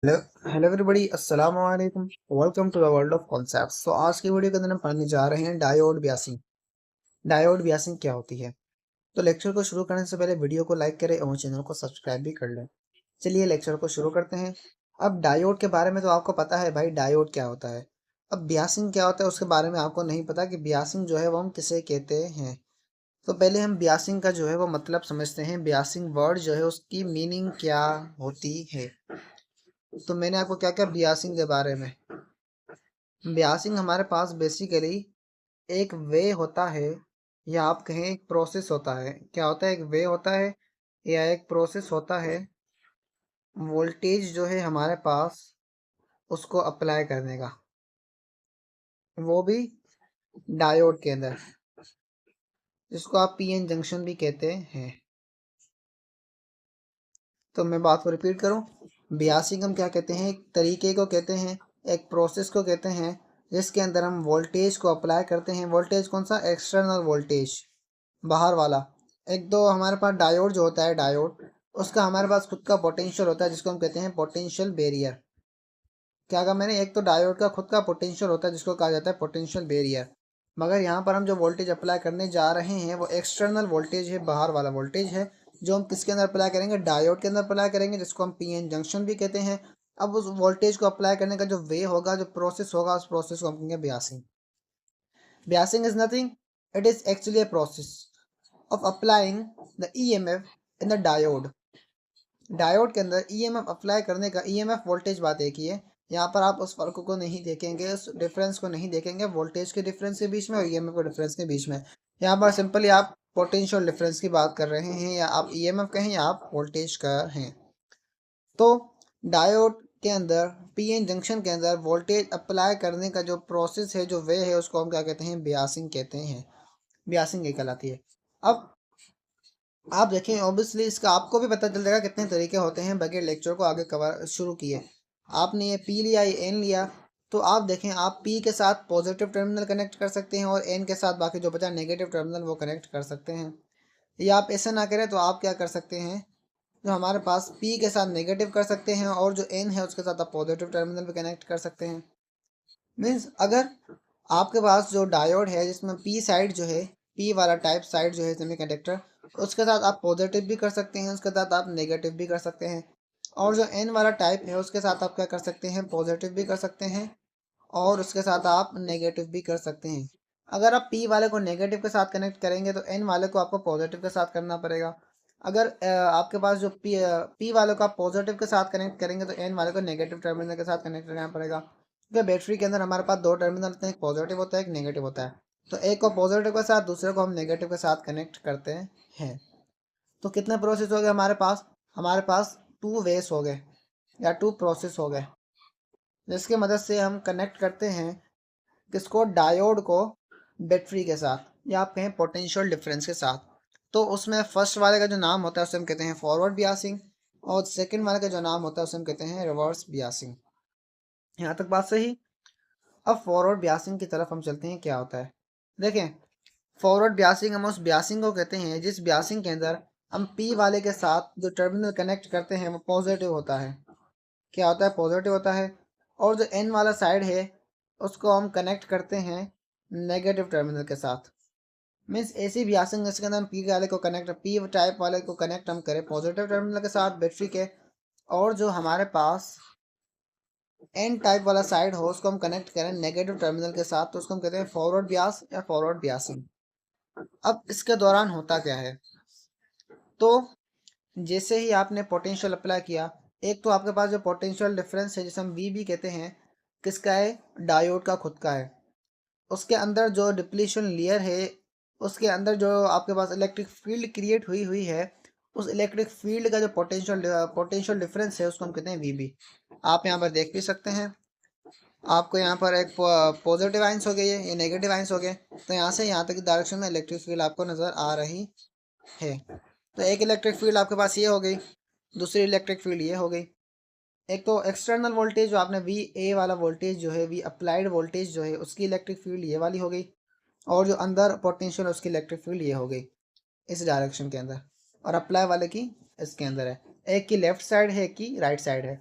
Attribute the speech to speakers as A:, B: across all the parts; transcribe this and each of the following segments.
A: Hello hello everybody, अस्सलाम वालेकुम। Welcome to the world of concepts. तो आज की वीडियो के अंदर हम पढ़ने जा रहे हैं डायोड ब्यासिंग। डायोड ब्यासिंग क्या होती है? तो लेक्चर को शुरू करने से पहले वीडियो को लाइक करें और चैनल को सब्सक्राइब भी कर लें। चलिए लेक्चर को शुरू करते हैं। अब डायोड के बारे में तो आपको पता है भाई, डायोड क्या होता है। अब ब्यासिंग क्या होता है उसके बारे में आपको नहीं पता कि ब्यासिंग जो है वो हम किसे कहते हैं। तो पहले हम ब्यासिंग का जो है वो मतलब समझते हैं। ब्यासिंग वर्ड जो है उसकी मीनिंग क्या होती है। तो मैंने आपको क्या क्या ब्यासिंग के बारे में। ब्यासिंग हमारे पास बेसिकली एक वे होता है, या आप कहें एक प्रोसेस होता है। क्या होता है? एक वे होता है या एक प्रोसेस होता है वोल्टेज जो है हमारे पास उसको अप्लाई करने का, वो भी डायोड के अंदर, जिसको आप पीएन जंक्शन भी कहते हैं। तो मैं बात को रिपीट करूं, बियासिंग हम क्या कहते हैं? एक तरीके को कहते हैं, एक प्रोसेस को कहते हैं जिसके अंदर हम वोल्टेज को अप्लाई करते हैं। वोल्टेज कौन सा? एक्सटर्नल वोल्टेज, बाहर वाला। एक तो हमारे पास डायोड जो होता है, डायोड उसका हमारे पास खुद का पोटेंशियल होता है जिसको हम कहते हैं पोटेंशियल बैरियर। क्या कहा मैंने? एक तो डायोड का खुद का पोटेंशियल होता है जिसको कहा जाता है पोटेंशियल बैरियर। मगर यहाँ पर हम जो वोल्टेज अप्लाई करने जा रहे हैं वो एक्सटर्नल वोल्टेज है, बाहर वाला वोल्टेज है, जो हम किसके अंदर अप्लाई करेंगे? डायोड के अंदर अप्लाई करेंगे, जिसको हम पीएन जंक्शन भी कहते हैं। अब उस वोल्टेज को अप्लाई करने का जो वे होगा, जो प्रोसेस होगा, उस प्रोसेस को हम कहेंगे biasing. Biasing is nothing, it is actually a process of applying the EMF in the diode. Diode के अंदर ईएमएफ अप्लाई करने का, ईएमएफ वोल्टेज बात एक ही है। यहाँ पर आप उस फर्क को नहीं देखेंगे, उस डिफरेंस को नहीं देखेंगे, वोल्टेज के डिफरेंस के बीच में और ईएमएफ के डिफरेंस के बीच में। यहाँ पर सिंपली आप पोटेंशियल डिफरेंस की बात कर रहे हैं, या आप ईएमएफ कहें या आप वोल्टेज का हैं। तो डायोड के अंदर, पीएन जंक्शन के अंदर वोल्टेज अप्लाई करने का जो प्रोसेस है, जो वे है, उसको हम क्या कहते हैं? ब्यासिंग कहते हैं। ब्यासिंग ये कहलाती है। अब आप देखें, ऑब्वियसली इसका आपको भी पता चल जाएगा कितने तरीके होते हैं बगैर लेक्चर को आगे कवर शुरू किए। आपने ये पी लिया, ये एन लिया, तो आप देखें, आप पी के साथ पॉजिटिव टर्मिनल कनेक्ट कर सकते हैं और एन के साथ बाकी जो बचा नेगेटिव टर्मिनल वो कनेक्ट कर सकते हैं। या आप ऐसे ना करें तो आप क्या कर सकते हैं, जो हमारे पास पी के साथ नेगेटिव कर सकते हैं और जो एन है उसके साथ आप पॉजिटिव टर्मिनल भी कनेक्ट कर सकते हैं। मीन्स अगर आपके पास जो डायोड है जिसमें पी साइड जो है, पी वाला टाइप साइड जो है सेमीकंडक्टर, उसके साथ आप पॉजिटिव भी कर सकते हैं, उसके साथ आप नेगेटिव भी कर सकते हैं। और जो एन वाला टाइप है उसके साथ आप क्या कर सकते हैं? पॉजिटिव भी कर सकते हैं और उसके साथ आप नेगेटिव भी कर सकते हैं। अगर आप पी वाले को नेगेटिव के साथ कनेक्ट करेंगे तो एन वाले को आपको पॉजिटिव के साथ करना पड़ेगा। अगर आपके पास जो पी वाले को आप पॉजिटिव के साथ कनेक्ट करेंगे तो एन वाले को नेगेटिव टर्मिनल के साथ कनेक्ट करना पड़ेगा। क्योंकि बैटरी के अंदर हमारे पास दो टर्मिनल होते हैं, एक पॉजिटिव होता है, एक नेगेटिव होता है। तो एक को पॉजिटिव के साथ, दूसरे को हम नेगेटिव के साथ कनेक्ट करते हैं। तो कितने प्रोसेस हो गए हमारे पास? हमारे पास टू वेस हो गए या टू प्रोसेस हो गए, जिसकी मदद से हम कनेक्ट करते हैं किसको? डायोड को बैटरी के साथ, या आप कहें पोटेंशियल डिफरेंस के साथ। तो उसमें फर्स्ट वाले का जो नाम होता है उसे हम कहते हैं फॉरवर्ड बियासिंग, और सेकंड वाले का जो नाम होता है उसे हम कहते हैं रिवर्स बियासिंग। यहाँ तक बात सही? अब फॉरवर्ड ब्यासिंग की तरफ हम चलते हैं। क्या होता है देखें, फॉरवर्ड ब्यासिंग, हम उस ब्यासिंग को कहते हैं जिस ब्यासिंग के अंदर हम पी वाले के साथ जो टर्मिनल कनेक्ट करते हैं वो पॉजिटिव होता है। क्या होता है? पॉजिटिव होता है। और जो एन वाला साइड है उसको हम कनेक्ट करते हैं नेगेटिव टर्मिनल के साथ। मीन्स ऐसी ब्यासिंग जिसके अंदर हम पी वाले को कनेक्ट, पी टाइप वाले को कनेक्ट हम करें पॉजिटिव टर्मिनल के साथ बैटरी के, और जो हमारे पास एन टाइप वाला साइड हो उसको हम कनेक्ट करें नेगेटिव टर्मिनल के साथ, तो उसको हम कहते हैं फॉरवर्ड ब्यास या फॉरवर्ड ब्यासिंग। अब इसके दौरान होता क्या है? तो जैसे ही आपने पोटेंशियल अप्लाई किया, एक तो आपके पास जो पोटेंशियल डिफरेंस है जिसे हम वी भी कहते हैं, किसका है? डायोड का खुद का है। उसके अंदर जो डिप्लीशन लेयर है, उसके अंदर जो आपके पास इलेक्ट्रिक फील्ड क्रिएट हुई हुई है, उस इलेक्ट्रिक फील्ड का जो पोटेंशियल डिफरेंस है उसको हम कहते हैं वीबी। आप यहाँ पर देख भी सकते हैं, आपको यहाँ पर एक पॉजिटिव आइंस हो गई है, ये नेगेटिव आइंस हो गए। तो यहाँ से यहाँ तक की डायरेक्शन में इलेक्ट्रिक फील्ड आपको नज़र आ रही है। तो एक इलेक्ट्रिक फील्ड आपके पास ये हो गई, दूसरी इलेक्ट्रिक फील्ड ये हो गई। एक तो एक्सटर्नल वोल्टेज जो आपने वी ए वाला वोल्टेज जो है, वी अप्लाइड वोल्टेज जो है, उसकी इलेक्ट्रिक फील्ड ये वाली हो गई, और जो अंदर पोटेंशियल उसकी इलेक्ट्रिक फील्ड ये हो गई इस डायरेक्शन के अंदर, और अप्लाई वाले की इसके अंदर है। एक की लेफ्ट साइड है, एक की राइट साइड है।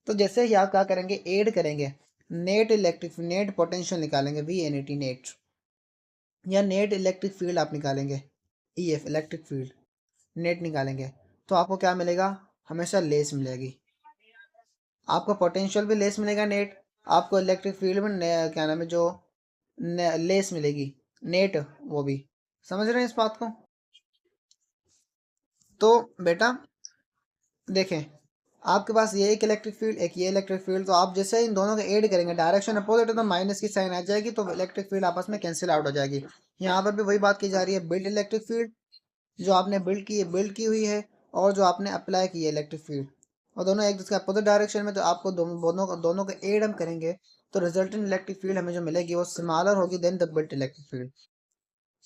A: तो जैसे ही आप क्या करेंगे, ऐड करेंगे, नेट पोटेंशियल निकालेंगे, V N A T net, या नेट इलेक्ट्रिक फील्ड आप निकालेंगे, E F electric field, net निकालेंगे, तो आपको क्या मिलेगा, हमेशा लेस मिलेगी। आपको पोटेंशियल भी लेस मिलेगा नेट, आपको इलेक्ट्रिक फील्ड में क्या नाम है जो लेस मिलेगी नेट, वो भी। समझ रहे हैं इस बात को? तो बेटा देखें, आपके पास ये एक इलेक्ट्रिक फील्ड, एक ये इलेक्ट्रिक फील्ड, तो आप जैसे इन दोनों को ऐड करेंगे, डायरेक्शन अपोजिट है तो माइनस की साइन आ जाएगी, तो इलेक्ट्रिक फील्ड आपस में कैंसिल आउट हो जाएगी। यहाँ पर भी वही बात की जा रही है, बिल्ड इलेक्ट्रिक फील्ड जो आपने बिल्ड की हुई है, और जो आपने अप्लाई की है इलेक्ट्रिक फील्ड, और दोनों एक दूसरे अपोजिट डायरेक्शन में, तो आपको दोनों को ऐड हम करेंगे, तो रिजल्टेंट इलेक्ट्रिक फील्ड हमें जो मिलेगी वो स्मॉलर होगी then the built electric field.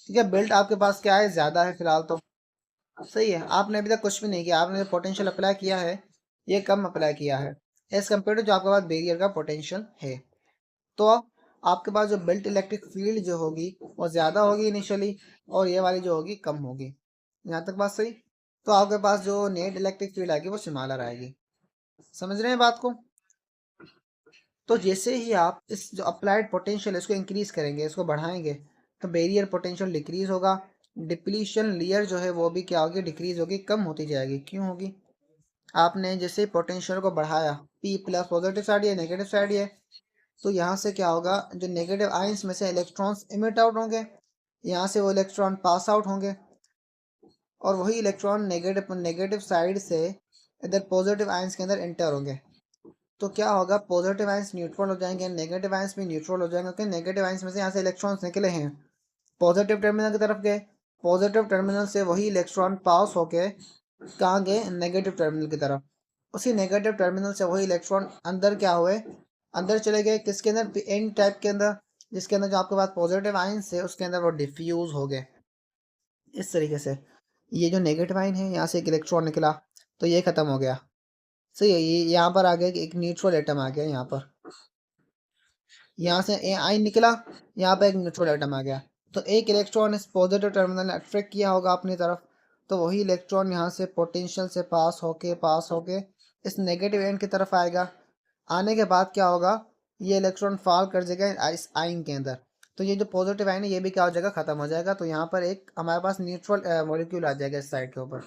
A: ठीक है, बिल्ट आपके पास क्या है, ज़्यादा है फिलहाल तो, सही है, आपने अभी तक कुछ भी नहीं किया, आपने जो पोटेंशियल अप्लाई किया है ये कम अप्लाई किया है एज कम्पेयर टू जो आपके पास बैरियर का पोटेंशियल है। तो आपके पास जो बिल्ट इलेक्ट्रिक फील्ड जो होगी वो ज़्यादा होगी इनिशियली, और ये वाली जो होगी कम होगी। यहाँ तक बात सही? तो आपके पास जो नेट इलेक्ट्रिक फील्ड आएगी वो स्मॉलर आएगी। समझ रहे हैं बात को? तो जैसे ही आप इस जो अप्लाइड पोटेंशियल है इसको इंक्रीज करेंगे, इसको बढ़ाएंगे, तो बैरियर पोटेंशियल डिक्रीज होगा, डिप्लीशन लेयर जो है वो भी क्या होगी, डिक्रीज होगी, कम होती जाएगी। क्यों होगी? आपने जैसे पोटेंशियल को बढ़ाया, पी प्लस पॉजिटिव साइड है, नेगेटिव साइड है, तो यहाँ से क्या होगा, जो नेगेटिव आयंस में से इलेक्ट्रॉन्स इमिट आउट होंगे, यहाँ से वो इलेक्ट्रॉन पास आउट होंगे, और वही इलेक्ट्रॉन नेगेटिव नेगेटिव साइड से इधर पॉजिटिव आयंस के अंदर एंटर होंगे। तो क्या होगा, पॉजिटिव आयंस न्यूट्रल हो जाएंगे, नेगेटिव आयंस भी न्यूट्रल हो जाएंगे, क्योंकि नेगेटिव आयंस में से यहाँ से इलेक्ट्रॉन्स निकले हैं, पॉजिटिव टर्मिनल की तरफ गए, पॉजिटिव टर्मिनल से वही इलेक्ट्रॉन पास होके कहाँ गए, नेगेटिव टर्मिनल की तरफ, उसी नेगेटिव टर्मिनल से वही इलेक्ट्रॉन अंदर क्या हुए, अंदर चले गए, किसके अंदर, एन टाइप के अंदर, जिसके अंदर जो आपके पास पॉजिटिव आयंस है उसके अंदर वो डिफ्यूज हो गए। इस तरीके से ये जो नेगेटिव आयन है यहाँ से एक इलेक्ट्रॉन निकला, तो ये खत्म हो गया। सही है, ये यहाँ पर आ गया एक न्यूट्रल एटम आ गया, यहाँ पर, यहाँ से आयन निकला, यहाँ पर एक न्यूट्रल एटम आ गया, तो एक इलेक्ट्रॉन इस पॉजिटिव टर्मिनल ने अट्रैक्ट किया होगा अपनी तरफ, तो वही इलेक्ट्रॉन यहाँ से पोटेंशियल से पास होके इस नेगेटिव एंड की तरफ आएगा। आने के बाद क्या होगा, ये इलेक्ट्रॉन फॉल कर जाएगा इस आयन के अंदर, तो ये जो पॉजिटिव आयन है ये भी क्या हो जाएगा, खत्म हो जाएगा, तो यहाँ पर एक हमारे पास न्यूट्रल मॉलिक्यूल आ जाएगा इस साइड के ऊपर।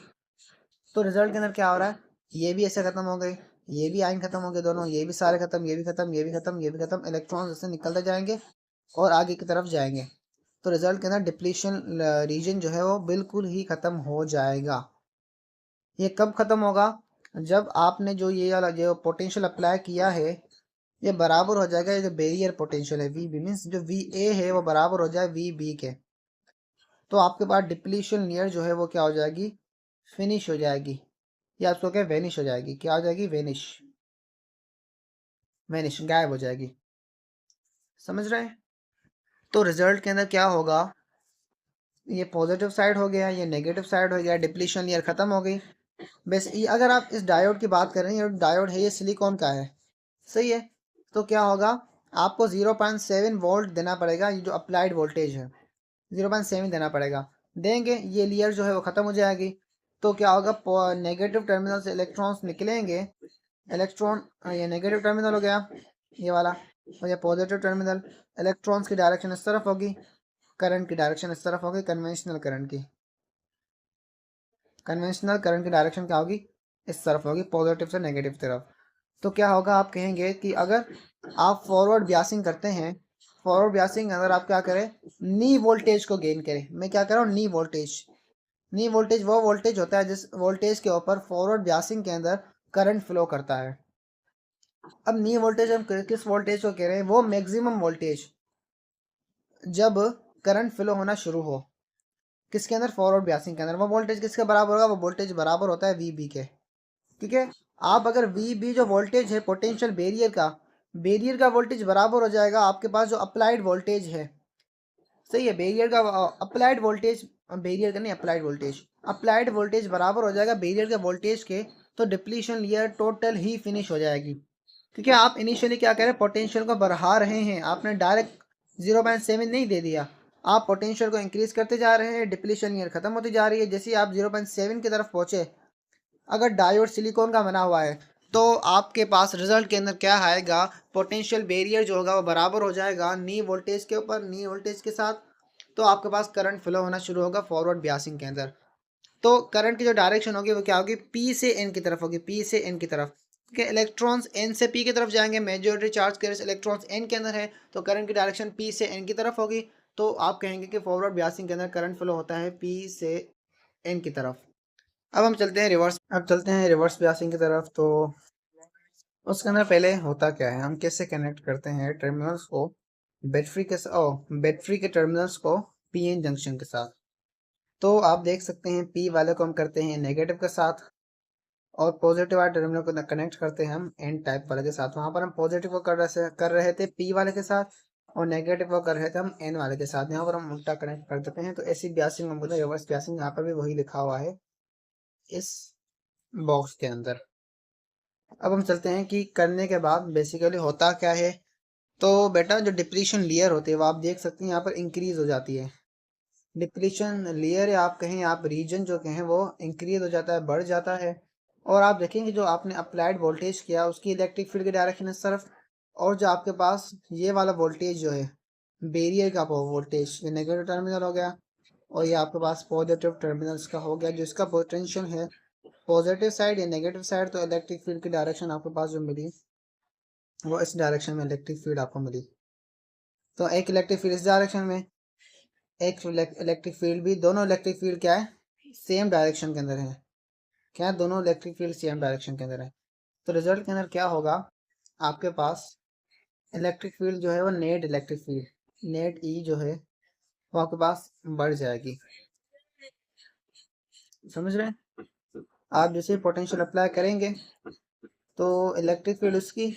A: तो रिजल्ट के अंदर क्या हो रहा है, ये भी ऐसे खत्म हो गए, ये भी आयन खत्म हो गए दोनों, ये भी सारे खत्म, ये भी खत्म, ये भी खत्म, ये भी खत्म, इलेक्ट्रॉन ऐसे निकलते जाएंगे और आगे की तरफ जाएंगे, तो रिजल्ट के अंदर डिप्लीशन रीजन जो है वो बिल्कुल ही खत्म हो जाएगा। ये कब खत्म होगा, जब आपने जो ये वाला जो पोटेंशियल अप्लाई किया है ये बराबर हो जाएगा, ये जो बैरियर पोटेंशियल है वी बी मीन्स जो वी ए है वो बराबर हो जाए वी बी के, तो आपके पास डिप्लीशन लेयर जो है वो क्या हो जाएगी, फिनिश हो जाएगी, या आपको क्या वेनिश हो जाएगी, क्या हो जाएगी, वेनिश, वेनिश गायब हो जाएगी। समझ रहे हैं? तो रिजल्ट के अंदर क्या होगा, ये पॉजिटिव साइड हो गया, ये नेगेटिव साइड हो गया, डिप्लीशन लेयर खत्म हो गई। बस ये अगर आप इस डायोड की बात करें, ये डायोड है ये सिलिकॉन का है, सही है, तो क्या होगा, आपको 0.7 वोल्ट देना पड़ेगा, ये जो अप्लाइड वोल्टेज है 0.7 देना पड़ेगा, देंगे ये लेयर जो है वो ख़त्म हो जाएगी। तो क्या होगा, नेगेटिव टर्मिनल से इलेक्ट्रॉन्स निकलेंगे, इलेक्ट्रॉन, ये नेगेटिव टर्मिनल हो गया ये वाला, और ये पॉजिटिव टर्मिनल, इलेक्ट्रॉन्स की डायरेक्शन इस तरफ होगी, करंट की डायरेक्शन इस तरफ होगी, कन्वेंशनल करंट की डायरेक्शन क्या होगी, इस तरफ होगी, पॉजिटिव से नेगेटिव तरफ। तो क्या होगा, आप कहेंगे कि अगर आप फॉरवर्ड ब्यासिंग करते हैं, फॉरवर्ड ब्यासिंग अगर आप क्या करें, नी वोल्टेज को गेन करें, मैं क्या कर रहा हूँ, नी वोल्टेज वो वोल्टेज होता है जिस वोल्टेज के ऊपर फॉरवर्ड ब्यासिंग के अंदर करंट फ्लो करता है। अब नी वोल्टेज हम किस वोल्टेज को कह रहे हैं, वो मैक्सिमम वोल्टेज जब करंट फ्लो होना शुरू हो, किसके अंदर, फॉरवर्ड ब्यासिंग के अंदर, वो वोल्टेज किसके बराबर होगा, वो वोल्टेज बराबर होता है वी बी के। ठीक है, आप अगर वी बी जो वोल्टेज है पोटेंशियल बैरियर का वोल्टेज बराबर हो जाएगा आपके पास जो अप्लाइड वोल्टेज है, सही है, बैरियर का अप्लाइड वोल्टेज, बैरियर का नहीं अप्लाइड वोल्टेज बराबर हो जाएगा बैरियर के वोल्टेज के, तो डिप्लीशन लेयर टोटल ही फिनिश हो जाएगी। क्योंकि आप इनिशियली क्या कह रहे हैं, पोटेंशियल को बढ़ा रहे हैं, आपने डायरेक्ट 0.7 नहीं दे दिया, आप पोटेंशियल को इंक्रीज करते जा रहे हैं, डिप्लीशन लेयर खत्म होती जा रही है। जैसे ही आप 0.7 की तरफ पहुंचे, अगर डायोड सिलिकॉन का बना हुआ है तो आपके पास रिजल्ट के अंदर क्या आएगा, पोटेंशियल बैरियर जो होगा वो बराबर हो जाएगा नी वोल्टेज के ऊपर, नी वोल्टेज के साथ। तो आपके पास करंट फ्लो होना शुरू होगा फॉरवर्ड बियासिंग के अंदर। तो करंट की जो डायरेक्शन होगी वो क्या होगी, पी से एन की तरफ होगी, पी से एन की तरफ कि इलेक्ट्रॉन्स एन से पी की तरफ जाएंगे, majority charge carriers electrons N के अंदर है, तो करंट की डायरेक्शन पी से एन की तरफ होगी। तो आप कहेंगे कि फॉरवर्ड बियासिंग के अंदर करंट फ्लो होता है पी से एन की तरफ। अब हम चलते हैं रिवर्स, अब चलते हैं रिवर्स बियासिंग की तरफ। तो उसके अंदर पहले होता क्या है, हम कैसे कनेक्ट करते हैं टर्मिनल्स को बैटरी के बैटरी के टर्मिनल्स को पी एन जंक्शन के साथ। तो आप देख सकते हैं पी वाले को हम करते हैं नेगेटिव के साथ, और पॉजिटिव वाले टर्मिनल को कनेक्ट करते हैं हम एन टाइप वाले के साथ। वहां पर हम पॉजिटिव को कर रहे थे पी वाले के साथ, और नेगेटिव को कर रहे थे हम एन वाले के साथ। यहाँ पर हम उल्टा कनेक्ट कर देते हैं। तो ऐसी ब्यासिंग हम बोलते हैं रिवर्स ब्यासिंग। यहाँ पर भी वही लिखा हुआ है इस बॉक्स के अंदर। अब हम चलते हैं कि करने के बाद बेसिकली होता क्या है। तो बेटा जो डिप्लीशन लेयर होती है वो आप देख सकते हैं यहाँ पर इंक्रीज हो जाती है। डिप्लीशन लेयर या आप कहें आप रीजन जो कहें वो इंक्रीज हो जाता है, बढ़ जाता है। और आप देखेंगे जो आपने अप्लाइड वोल्टेज किया उसकी इलेक्ट्रिक फील्ड की डायरेक्शन इस तरफ, और जो आपके पास ये वाला वोल्टेज जो है बैरियर का वोल्टेज, ये नेगेटिव टर्मिनल हो गया, और ये आपके पास पॉजिटिव टर्मिनल्स का हो गया जिसका पोटेंशियल है पॉजिटिव साइड या नेगेटिव साइड। तो इलेक्ट्रिक फील्ड की डायरेक्शन आपके पास जो मिली वो इस डायरेक्शन में इलेक्ट्रिक फील्ड आपको मिली। तो एक इलेक्ट्रिक फील्ड इस डायरेक्शन में, एक इलेक्ट्रिक फील्ड भी, दोनों इलेक्ट्रिक फील्ड क्या है सेम डायरेक्शन के अंदर है। क्या है, दोनों इलेक्ट्रिक फील्ड सेम डायरेक्शन के अंदर है। तो रिजल्ट के अंदर क्या होगा, आपके पास इलेक्ट्रिक फील्ड जो है वो नेट इलेक्ट्रिक फील्ड नेट ई जो है वो आपके पास बढ़ जाएगी। समझ रहे हैं, आप जैसे पोटेंशियल अप्लाई करेंगे तो इलेक्ट्रिक फील्ड उसकी,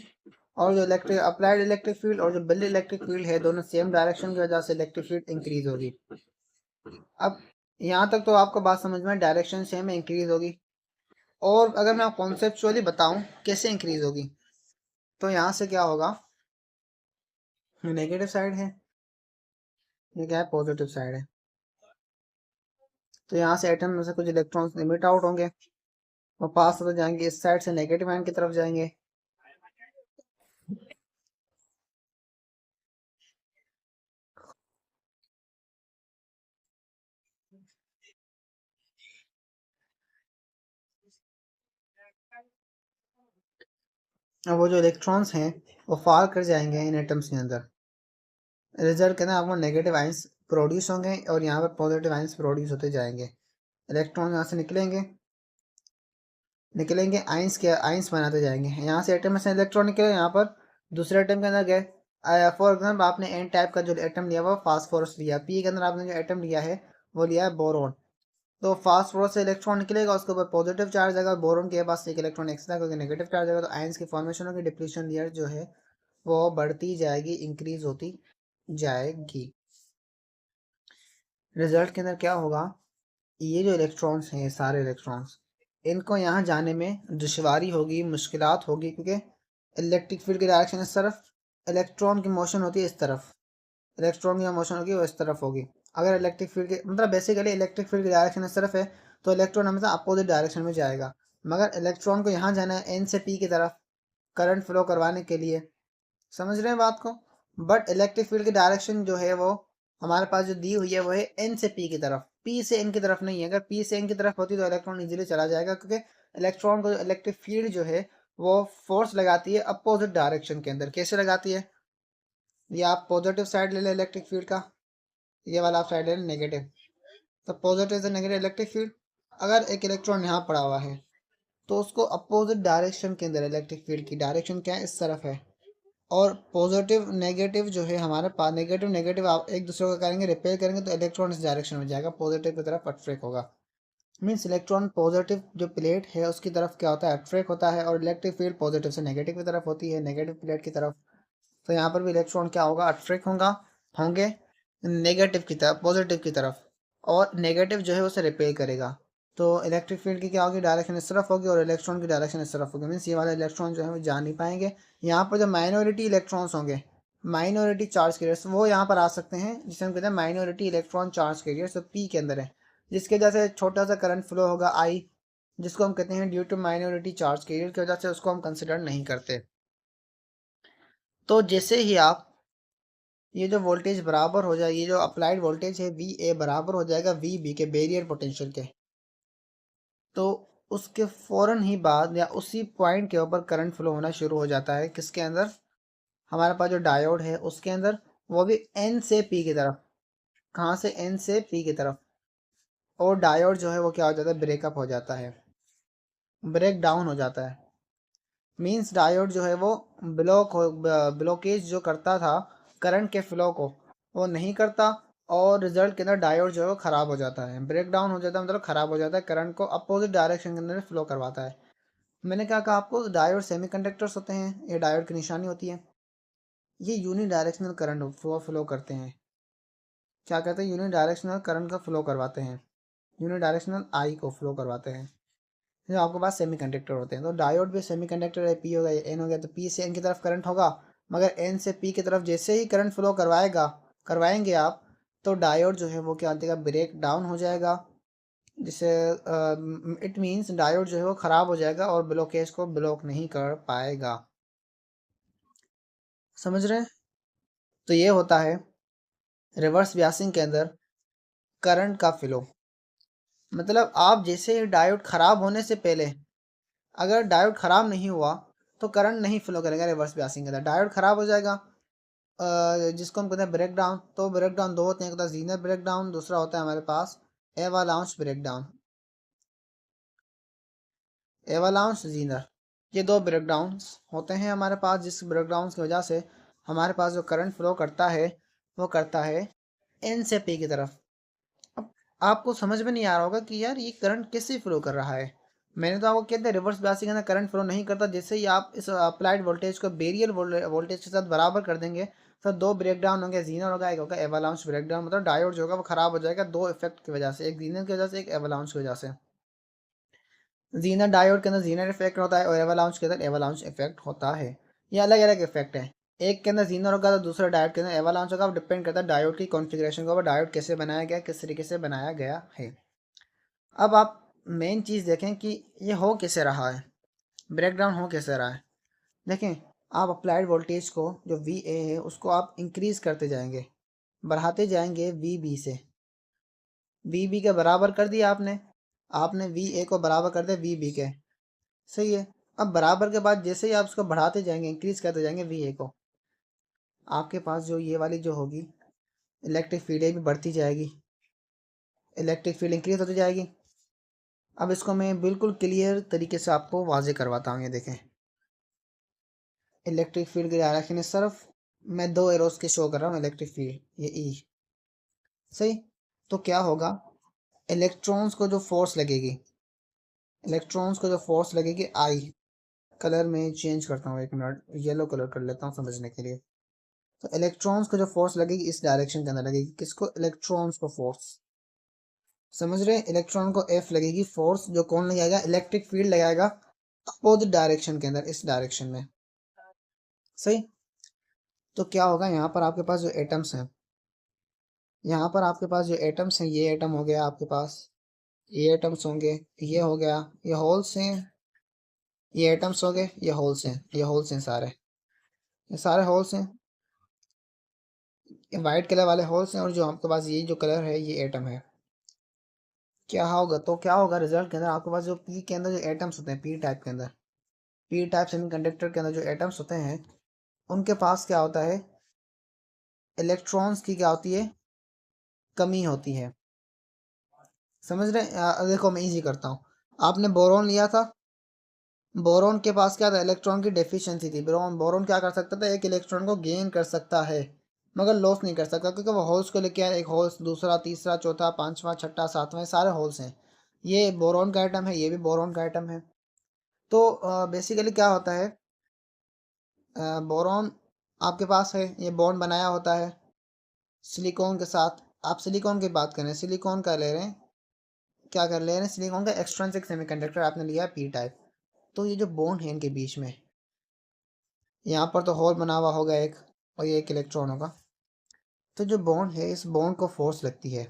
A: और जो इलेक्ट्रिक अप्लाइड इलेक्ट्रिक फील्ड और जो बिल्ड इलेक्ट्रिक फील्ड है दोनों सेम डायरेक्शन की वजह से इलेक्ट्रिक फील्ड इंक्रीज होगी। अब यहाँ तक तो आपको बात समझ में, डायरेक्शन सेम इंक्रीज होगी। और अगर मैं कॉन्सेप्चुअली बताऊं कैसे इंक्रीज होगी, तो यहाँ से क्या होगा, नेगेटिव साइड है, ये क्या है पॉजिटिव साइड है। तो यहाँ से एटम में से कुछ इलेक्ट्रॉन्स इमिट आउट होंगे, वो पास होते जाएंगे, इस साइड से नेगेटिव आयन की तरफ जाएंगे। और वो जो इलेक्ट्रॉन्स हैं वो फाल कर जाएंगे इन एटम्स के अंदर। रिजल्ट के अंदर आपको नेगेटिव आयंस प्रोड्यूस होंगे और यहाँ पर पॉजिटिव आयंस प्रोड्यूस होते जाएंगे। इलेक्ट्रॉन यहाँ से निकलेंगे, आयंस के आयंस बनाते जाएंगे। यहाँ से एटम में से इलेक्ट्रॉन निकले, यहाँ पर दूसरे एटम के अंदर गए। फॉर एग्जाम्पल आपने एन टाइप का जो एटम लिया वो फास्फोरस लिया, पी के अंदर आपने जो एटम लिया है वो लिया है बोरोन। तो फास्फोरस से इलेक्ट्रॉन निकलेगा, उसके ऊपर पॉजिटिव चार्ज आएगा, बोरोन के पास एक इलेक्ट्रॉन एक्स्ट्रा क्योंकि नेगेटिव चार्ज आएगा, तो आयंस की फॉर्मेशन होगी, डिप्लीशन लेयर जो है वो बढ़ती जाएगी, इंक्रीज होती जाएगी। रिजल्ट के अंदर क्या होगा, ये जो इलेक्ट्रॉन्स हैं, सारे इलेक्ट्रॉन्स, इनको यहाँ जाने में दुश्वारी होगी, मुश्किलात होगी, क्योंकि इलेक्ट्रिक फील्ड की डायरेक्शन इस तरफ, इलेक्ट्रॉन की मोशन होती है इस तरफ, इलेक्ट्रॉन की मोशन होगी वो इस तरफ होगी। अगर इलेक्ट्रिक फील्ड के मतलब बेसिकली इलेक्ट्रिक फील्ड की डायरेक्शन इस तरफ है तो इलेक्ट्रॉन हमेशा अपोजिट डायरेक्शन में जाएगा। मगर इलेक्ट्रॉन को यहाँ जाना है एन से पी की तरफ करंट फ्लो करवाने के लिए। समझ रहे हैं बात को। बट इलेक्ट्रिक फील्ड की डायरेक्शन जो है वो हमारे पास जो दी हुई है वो है एन से पी की तरफ, पी से एन की तरफ नहीं है। अगर पी से एन की तरफ होती तो इलेक्ट्रॉन इजीली चला जाएगा, क्योंकि इलेक्ट्रॉन को इलेक्ट्रिक फील्ड जो है वो फोर्स लगाती है अपोजिट डायरेक्शन के अंदर। कैसे लगाती है, ये आप पॉजिटिव साइड ले लें इलेक्ट्रिक फील्ड का, ये वाला आप साइड ले लें नेगेटिव। तो पॉजिटिव से नेगेटिव इलेक्ट्रिक फील्ड, अगर एक इलेक्ट्रॉन यहाँ पड़ा हुआ है तो उसको अपोजिट डायरेक्शन के अंदर इलेक्ट्रिक फील्ड की डायरेक्शन क्या है, इस तरफ है। और पॉजिटिव नेगेटिव जो है हमारे पास, नेगेटिव नेगेटिव आप एक दूसरे को करेंगे रिपेयर करेंगे तो इलेक्ट्रॉन इस डायरेक्शन में जाएगा, पॉजिटिव की तरफ अट्रैक्ट होगा। मीन्स इलेक्ट्रॉन पॉजिटिव जो प्लेट है उसकी तरफ क्या होता है, अट्रैक्ट होता है, और इलेक्ट्रिक फील्ड पॉजिटिव से नेगेटिव की तरफ होती है, नेगेटिव प्लेट की तरफ। तो यहाँ पर भी इलेक्ट्रॉन क्या होगा, अट्रैक्ट होंगे नेगेटिव की तरफ, पॉजिटिव की तरफ, और नेगेटिव जो है उसे रिपेल करेगा। तो इलेक्ट्रिक फील्ड की क्या होगी, डायरेक्शन इस तरफ होगी, और इलेक्ट्रॉन की डायरेक्शन इस तरफ होगी। मीन्स ये वाले इलेक्ट्रॉन जो है वो जा नहीं पाएंगे। यहाँ पर जो माइनॉरिटी इलेक्ट्रॉन्स होंगे, माइनॉरिटी चार्ज कैरियर्स, वो यहाँ पर आ सकते हैं, जिसे हम कहते हैं माइनॉरिटी इलेक्ट्रॉन चार्ज कैरियर्स, तो पी के अंदर है, जिसके वजह से छोटा सा करंट फ्लो होगा आई, जिसको हम कहते हैं due to minority charge carrier की वजह से उसको हम कंसिडर नहीं करते। तो जैसे ही आप ये जो वोल्टेज बराबर हो जाएगी, जो अप्लाइड वोल्टेज है वी ए बराबर हो जाएगा वी बी के बैरियर पोटेंशियल के, तो उसके फ़ौरन ही बाद या उसी पॉइंट के ऊपर करंट फ्लो होना शुरू हो जाता है। किसके अंदर? हमारे पास जो डायोड है उसके अंदर, वो भी एन से पी की तरफ। कहाँ से? एन से पी की तरफ। और डायोड जो है वो क्या हो जाता है? ब्रेकअप हो जाता है, ब्रेक डाउन हो जाता है। मींस डायोड जो है वो ब्लॉकेज जो करता था करंट के फ्लो को, वो नहीं करता। और रिजल्ट के अंदर डायोड जो है वो ख़राब हो जाता है, ब्रेक डाउन हो जाता है, मतलब ख़राब हो जाता है, करंट को अपोजिट डायरेक्शन के अंदर फ्लो करवाता है। मैंने क्या कहा आपको? डायोड सेमीकंडक्टर्स होते हैं, ये डायोड की निशानी होती है। ये यूनी डायरेक्शनल करंट फ्लो करते हैं। क्या कहते हैं? यूनी डायरेक्शनल करंट का फ्लो करवाते हैं, यूनी डायरेक्शनल आई को फ्लो करवाते हैं जो आपके पास सेमीकंडक्टर होते हैं। तो डायोड भी सेमीकंडक्टर है, पी हो गया, एन हो गया, तो पी से एन की तरफ करंट होगा। मगर एन से पी की तरफ जैसे ही करंट फ्लो करवाएंगे आप, तो डायोड जो है वो क्या देगा? ब्रेक डाउन हो जाएगा। जिससे इट मीन्स डायोड जो है वो ख़राब हो जाएगा और ब्लॉकेज को ब्लॉक नहीं कर पाएगा। समझ रहे हैं? तो ये होता है रिवर्स बियासिंग के अंदर करंट का फ्लो। मतलब आप जैसे डायोड ख़राब होने से पहले, अगर डायोड ख़राब नहीं हुआ तो करंट नहीं फ्लो करेगा रिवर्स बियासिंग के अंदर, डायोड ख़राब हो जाएगा। जिसको हम कहते हैं ब्रेक डाउन। तो ब्रेक डाउन दो होते हैं, एक होता है जीनर ब्रेक डाउन, दूसरा होता है हमारे पास एवालांच ब्रेक डाउन। एवालांच, जीनर, ये दो ब्रेक डाउन होते हैं हमारे पास, जिस ब्रेक डाउन की वजह से हमारे पास जो करंट फ्लो करता है वो करता है एन से पी की तरफ। अब आपको समझ में नहीं आ रहा होगा कि यार ये करंट कैसे फ्लो कर रहा है। मैंने तो आपको कहते हैं रिवर्स बायसिंग के अंदर करंट फ्लो नहीं करता। जैसे ही आप इस अप्लाइड वोल्टेज को बैरियर वोल्टेज के साथ बराबर कर देंगे, तो दो ब्रेक डाउन होंगे, जीनर होगा, एक होगा एवालांच ब्रेक डाउन। मतलब डायोड जो होगा वो खराब हो जाएगा दो इफेक्ट की वजह से, एक जीनर की वजह से, एक एवालांच की वजह से। जीनर डायोड के अंदर जीनर इफेक्ट होता है और एवालांच के अंदर एवालांच इफेक्ट होता है। ये अलग अलग इफेक्ट है। एक के अंदर जीनर होगा तो दूसरा डायोड के अंदर एवालांच होगा। डिपेंड करता है डायोड की कॉन्फ़िगरेशन के ऊपर, डायोड कैसे बनाया गया, किस तरीके से बनाया गया है। अब आप मेन चीज़ देखें कि ये हो कैसे रहा है, ब्रेकडाउन हो कैसे रहा है। देखें, आप अप्लाइड वोल्टेज को जो वी ए है उसको आप इंक्रीज़ करते जाएंगे, बढ़ाते जाएंगे वी बी से। वी बी के बराबर कर दिया आपने, आपने वी ए को बराबर कर दिया वी बी के। सही है। अब बराबर के बाद जैसे ही आप उसको बढ़ाते जाएंगे, इंक्रीज़ करते जाएंगे वी ए को, आपके पास जो ये वाली जो होगी इलेक्ट्रिक फील्ड भी बढ़ती जाएगी, इलेक्ट्रिक फील्ड इंक्रीज होती जाएगी। अब इसको मैं बिल्कुल क्लियर तरीके से आपको वाजे करवाता हूँ। ये देखें, इलेक्ट्रिक फील्ड की डायरेक्शन इस तरफ, मैं दो एरोस के शो कर रहा हूँ इलेक्ट्रिक फील्ड, ये ई। सही। तो क्या होगा? इलेक्ट्रॉन्स को जो फोर्स लगेगी, इलेक्ट्रॉन्स को जो फोर्स लगेगी आई, कलर में चेंज करता हूँ, एक मिनट येलो कलर कर लेता हूँ समझने के लिए। तो इलेक्ट्रॉन्स को जो फोर्स लगेगी इस डायरेक्शन के अंदर लगेगी। किसको? इलेक्ट्रॉन्स को फोर्स। समझ रहे हैं? इलेक्ट्रॉन को एफ लगेगी फोर्स, जो कौन लगाएगा? इलेक्ट्रिक फील्ड लगाएगा अपोजिट डायरेक्शन के अंदर, इस डायरेक्शन में। सही। तो क्या होगा? यहाँ पर आपके पास जो एटम्स हैं, यहाँ पर आपके पास जो एटम्स हैं, ये एटम हो गया आपके पास, ये एटम्स होंगे, ये हो गया, ये होल्स हैं, ये एटम्स हो गए, ये होल्स हैं, ये होल्स हैं सारे, ये सारे होल्स हैं, ये वाइट कलर वाले होल्स हैं। और जो आपके पास ये जो कलर है ये एटम है। क्या होगा? तो क्या होगा रिजल्ट के अंदर? आपके पास जो पी के अंदर जो एटम्स होते हैं, पी टाइप के अंदर, पी टाइप सेमीकंडक्टर के अंदर जो एटम्स होते हैं, उनके पास क्या होता है? इलेक्ट्रॉन्स की क्या होती है? कमी होती है। समझ रहे हैं? देखो मैं इजी करता हूँ। आपने बोरोन लिया था, बोरोन के पास क्या था? इलेक्ट्रॉन की डेफिशिएंसी थी। बोरोन बोरोन क्या कर सकता था? एक इलेक्ट्रॉन को गेन कर सकता है मगर लॉस नहीं कर सकता, क्योंकि वो होल्स को लेके आया, एक होल्स, दूसरा, तीसरा, चौथा, पांचवा, छठा, सातवां, सारे होल्स हैं। ये बोरोन का आइटम है, ये भी बोरोन का आइटम है। तो बेसिकली क्या होता है? बोरोन आपके पास है, ये बॉन्ड बनाया होता है सिलिकॉन के साथ। आप सिलिकॉन की बात करें, सिलिकॉन का ले रहे हैं, क्या कर ले रहे हैं? सिलिकॉन का एक्सट्रिंसिक सेमीकंडक्टर आपने लिया है पी टाइप। तो ये जो बॉन्ड है इनके बीच में, यहाँ पर तो होल बना हुआ होगा एक, और ये एक इलेक्ट्रॉन होगा। तो जो बॉन्ड है, इस बॉन्ड को फोर्स लगती है,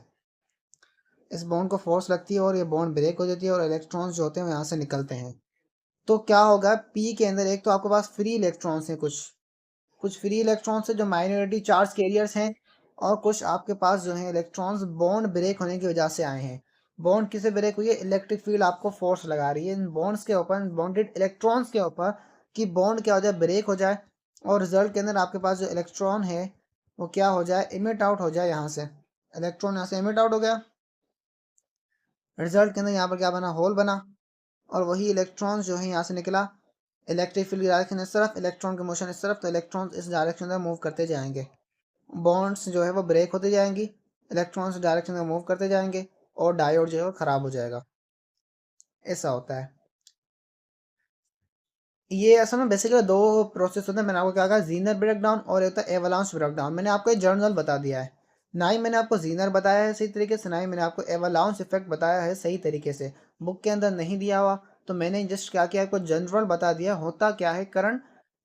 A: इस बॉन्ड को फोर्स लगती है और ये बॉन्ड ब्रेक हो जाती है और इलेक्ट्रॉन्स जो होते हैं वो यहाँ से निकलते हैं। तो क्या होगा, पी के अंदर एक तो आपके पास फ्री इलेक्ट्रॉन्स हैं, कुछ कुछ फ्री इलेक्ट्रॉन्स है जो माइनॉरिटी चार्ज कैरियर्स हैं, और कुछ आपके पास जो है इलेक्ट्रॉन्स बॉन्ड ब्रेक होने की वजह से आए हैं। बॉन्ड किसे ब्रेक हुई है, इलेक्ट्रिक फील्ड आपको फोर्स लगा रही है इन बॉन्ड्स के ऊपर, बॉन्डेड इलेक्ट्रॉन्स के ऊपर, कि बॉन्ड क्या हो जाए, ब्रेक हो जाए, और रिजल्ट के अंदर आपके पास जो इलेक्ट्रॉन है वो क्या हो जाए, इमिट आउट हो जाए यहाँ से। इलेक्ट्रॉन यहाँ से इमिट आउट हो गया, रिजल्ट के अंदर यहाँ पर क्या बना, होल बना, और वही इलेक्ट्रॉन्स जो है यहाँ से निकला। इलेक्ट्रिक फील्ड की डायरेक्शन इस तरफ, इलेक्ट्रॉन की मोशन इस तरफ, तो इलेक्ट्रॉन्स इस डायरेक्शन में मूव करते जाएंगे, बॉन्ड्स जो है वो ब्रेक होते जाएंगी, इलेक्ट्रॉन्स डायरेक्शन में मूव करते जाएंगे, और डायोड जो है वो खराब हो जाएगा। ऐसा होता है। ये असल में बेसिकली दो प्रोसेस होते हैं। मैंने आपको क्या कहा, जीनर ब्रेकडाउन और एक होता है एवलांच ब्रेकडाउन। मैंने आपको एक जर्नल बता दिया है, ना ही मैंने आपको जीनर बताया है सही तरीके से, ना ही मैंने आपको एवलांच इफेक्ट बताया है सही तरीके से। बुक के अंदर नहीं दिया हुआ, तो मैंने जस्ट क्या किया, आपको जनरल बता दिया होता क्या है करंट,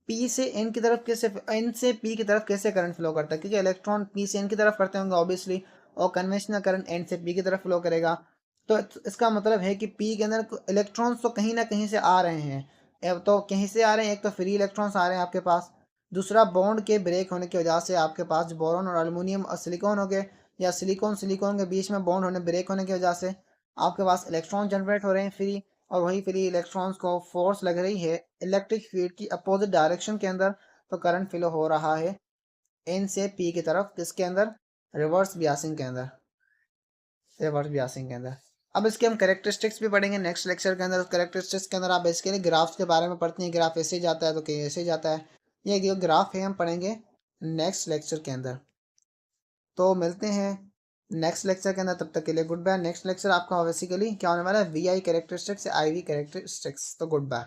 A: पी से एन की तरफ कैसे, एन से पी की तरफ कैसे करंट फ्लो करता है, क्योंकि इलेक्ट्रॉन पी से एन की तरफ करते होंगे ऑब्वियसली, और कन्वेंशनल करंट एन से पी की तरफ फ्लो करेगा। तो इसका मतलब है कि पी के अंदर इलेक्ट्रॉन्स तो कहीं ना कहीं से आ रहे हैं। अब तो कहीं से आ रहे हैं, एक तो फ्री इलेक्ट्रॉन्स आ रहे हैं आपके पास, दूसरा बॉन्ड के ब्रेक होने की वजह से आपके पास बोरॉन और एल्युमिनियम और सिलिकॉन हो गए, या सिलिकॉन सिलिकॉन के बीच में बॉन्ड होने, ब्रेक होने की वजह से आपके पास इलेक्ट्रॉन जनरेट हो रहे हैं फ्री, और वही फ्री इलेक्ट्रॉन्स को फोर्स लग रही है इलेक्ट्रिक फील्ड की अपोजिट डायरेक्शन के अंदर, तो करंट फ्लो हो रहा है एन से पी की तरफ, किसके अंदर, रिवर्स बियासिंग के अंदर, रिवर्स बियासिंग के अंदर। अब इसके हम कैरेक्टरिस्टिक्स भी पढ़ेंगे नेक्स्ट लेक्चर के अंदर। कैरेक्टरिस्टिक्स के अंदर आप बेसिकली ग्राफ्स के बारे में पढ़ते हैं, ग्राफ ऐसे जाता है तो कहीं ऐसे जाता है, ये जो ग्राफ है हम पढ़ेंगे नेक्स्ट लेक्चर के अंदर। तो मिलते हैं नेक्स्ट लेक्चर के अंदर, तब तक के लिए good bye. Next lecture basically बेसिकली क्या होने वाला है, V I characteristics, I V characteristics. तो गुड बाय।